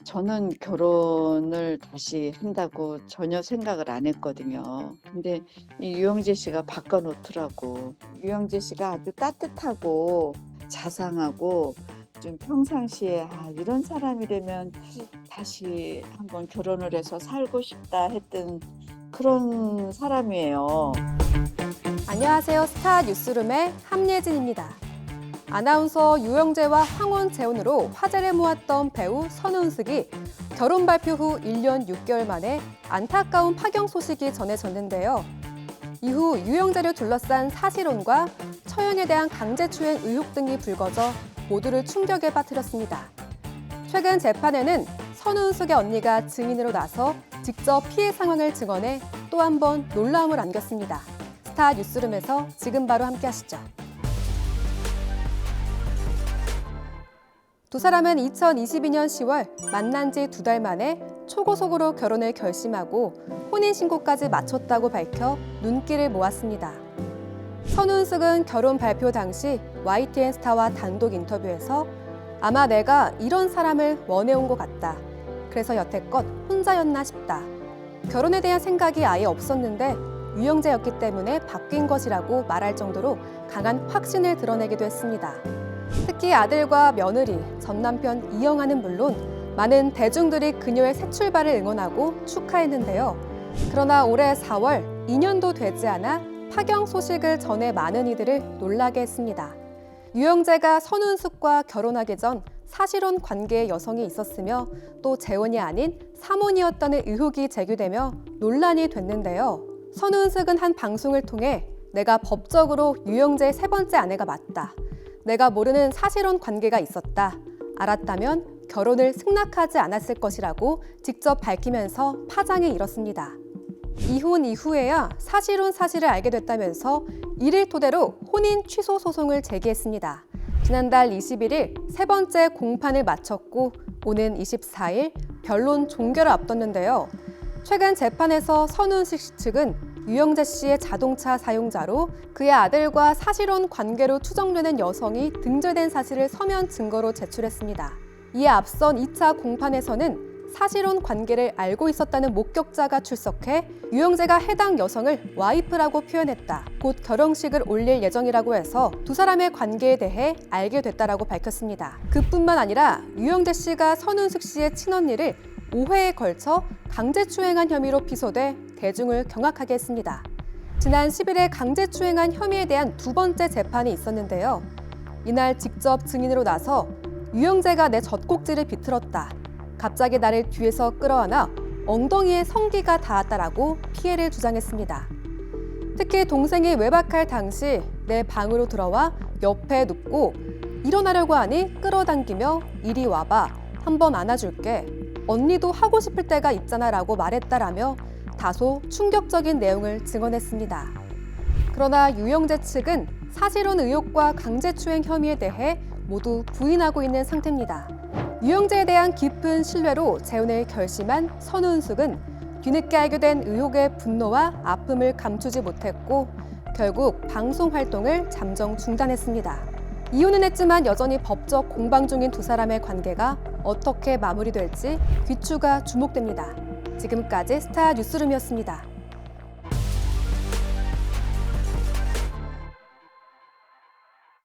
저는 결혼을 다시 한다고 전혀 생각을 안 했거든요. 근데 이 유영재 씨가 바꿔 놓더라고. 유영재 씨가 아주 따뜻하고 자상하고 좀 평상시에 '아 이런 사람이라면 다시 한번 결혼을 해서 살고 싶다.' 했던 그런 사람이에요. 안녕하세요. 스타 뉴스룸의 함예진입니다. 아나운서 유영재와 황혼 재혼으로 화제를 모았던 배우 선우은숙이 결혼 발표 후 1년 6개월 만에 안타까운 파경 소식이 전해졌는데요. 이후 유영재를 둘러싼 사실혼과 처형에 대한 강제추행 의혹 등이 불거져 모두를 충격에 빠뜨렸습니다. 최근 재판에는 선우은숙의 언니가 증인으로 나서 직접 피해 상황을 증언해 또 한 번 놀라움을 안겼습니다. 스타 뉴스룸에서 지금 바로 함께 하시죠. 두 사람은 2022년 10월 만난 지 2달 만에 초고속으로 결혼을 결심하고 혼인신고까지 마쳤다고 밝혀 눈길을 모았습니다. 선우은숙은 결혼 발표 당시 YTN 스타와 단독 인터뷰에서 아마 내가 이런 사람을 원해온 것 같다. 그래서 여태껏 혼자였나 싶다. 결혼에 대한 생각이 아예 없었는데 유영재였기 때문에 바뀐 것이라고 말할 정도로 강한 확신을 드러내기도 했습니다. 특히 아들과 며느리, 전 남편 이영아는 물론 많은 대중들이 그녀의 새 출발을 응원하고 축하했는데요. 그러나 올해 4월 2년도 되지 않아 파경 소식을 전해 많은 이들을 놀라게 했습니다. 유영재가 선우은숙과 결혼하기 전 사실혼 관계의 여성이 있었으며 또 재혼이 아닌 사모니였다는 의혹이 제기되며 논란이 됐는데요. 선우은숙은 한 방송을 통해 내가 법적으로 유영재의 세 번째 아내가 맞다. 내가 모르는 사실혼 관계가 있었다. 알았다면 결혼을 승낙하지 않았을 것이라고 직접 밝히면서 파장이 일었습니다. 이혼 이후에야 사실혼 사실을 알게 됐다면서 이를 토대로 혼인 취소 소송을 제기했습니다. 지난달 21일 세 번째 공판을 마쳤고 오는 24일 변론 종결을 앞뒀는데요. 최근 재판에서 선우은숙 씨 측은 유영재 씨의 자동차 사용자로 그의 아들과 사실혼 관계로 추정되는 여성이 등재된 사실을 서면 증거로 제출했습니다. 이에 앞선 2차 공판에서는 사실혼 관계를 알고 있었다는 목격자가 출석해 유영재가 해당 여성을 와이프라고 표현했다. 곧 결혼식을 올릴 예정이라고 해서 두 사람의 관계에 대해 알게 됐다라고 밝혔습니다. 그뿐만 아니라 유영재 씨가 선우은숙 씨의 친언니를 5회에 걸쳐 강제추행한 혐의로 피소돼 대중을 경악하게 했습니다. 지난 10일에 강제추행한 혐의에 대한 두 번째 재판이 있었는데요. 이날 직접 증인으로 나서 유영재가 내 젖꼭지를 비틀었다. 갑자기 나를 뒤에서 끌어안아 엉덩이에 성기가 닿았다라고 피해를 주장했습니다. 특히 동생이 외박할 당시 내 방으로 들어와 옆에 눕고 일어나려고 하니 끌어당기며 이리 와봐. 한번 안아줄게. 언니도 하고 싶을 때가 있잖아 라고 말했다라며 다소 충격적인 내용을 증언했습니다. 그러나 유영재 측은 사실혼 의혹과 강제추행 혐의에 대해 모두 부인하고 있는 상태입니다. 유영재에 대한 깊은 신뢰로 재혼을 결심한 선우은숙은 뒤늦게 알게 된 의혹의 분노와 아픔을 감추지 못했고 결국 방송 활동을 잠정 중단했습니다. 이혼은 했지만 여전히 법적 공방 중인 두 사람의 관계가 어떻게 마무리될지 귀추가 주목됩니다. 지금까지 스타 뉴스룸이었습니다.